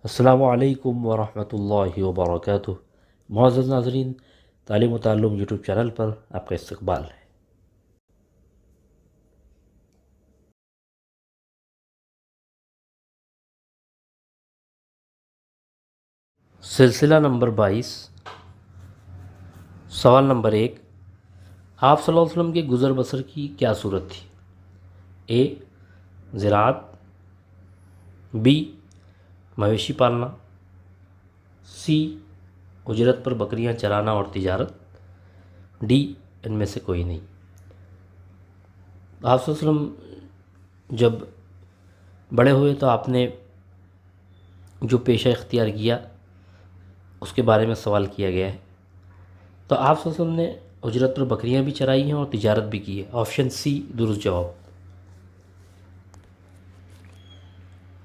السلام علیکم ورحمۃ اللہ وبرکاتہ۔ معزز ناظرین، تعلیم و تعلم یوٹیوب چینل پر آپ کا استقبال ہے۔ سلسلہ نمبر 22، سوال نمبر 1، آپ صلی اللہ علیہ وسلم کے گزر بسر کی کیا صورت تھی؟ اے زراعت، بی مویشی پالنا، سی اجرت پر بکریاں چرانا اور تجارت، ڈی ان میں سے کوئی نہیں۔ آپ صلی اللہ علیہ وسلم جب بڑے ہوئے تو آپ نے جو پیشہ اختیار کیا اس کے بارے میں سوال کیا گیا ہے، تو آپ صلی اللہ علیہ وسلم نے اجرت پر بکریاں بھی چرائی ہیں اور تجارت بھی کی ہے۔ آپشن سی درست جواب۔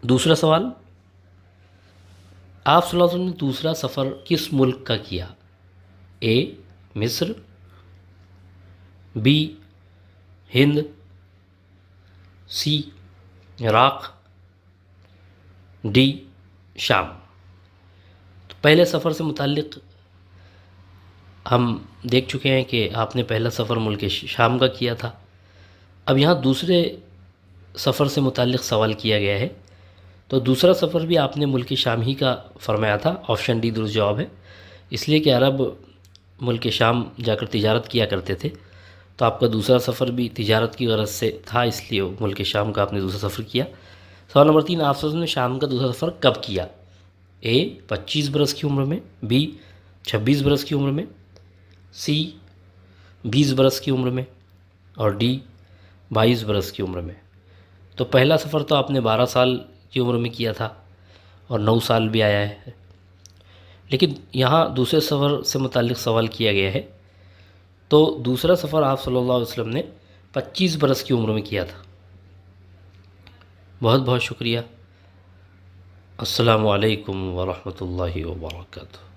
دوسرا سوال، آپ صلی اللہ علیہ وسلم نے دوسرا سفر کس ملک کا کیا؟ اے مصر، بی ہند، سی عراق، ڈی شام۔ تو پہلے سفر سے متعلق ہم دیکھ چکے ہیں کہ آپ نے پہلا سفر ملک شام کا کیا تھا۔ اب یہاں دوسرے سفر سے متعلق سوال کیا گیا ہے، تو دوسرا سفر بھی آپ نے ملک شام ہی کا فرمایا تھا۔ آپشن ڈی درست جواب ہے، اس لیے کہ عرب ملک شام جا کر تجارت کیا کرتے تھے، تو آپ کا دوسرا سفر بھی تجارت کی غرض سے تھا، اس لیے ملک شام کا آپ نے دوسرا سفر کیا۔ سوال نمبر 3، آپ صلی اللہ علیہ وسلم نے شام کا دوسرا سفر کب کیا؟ اے 25 برس کی عمر میں، بی 26 برس کی عمر میں، سی 20 برس کی عمر میں، اور ڈی 22 برس کی عمر میں۔ تو پہلا سفر تو آپ نے 12 سال کی عمر میں کیا تھا اور 9 سال بھی آیا ہے، لیکن یہاں دوسرے سفر سے متعلق سوال کیا گیا ہے، تو دوسرا سفر آپ صلی اللہ علیہ وسلم نے 25 برس کی عمر میں کیا تھا۔ بہت بہت شکریہ۔ السلام علیکم ورحمۃ اللہ وبرکاتہ۔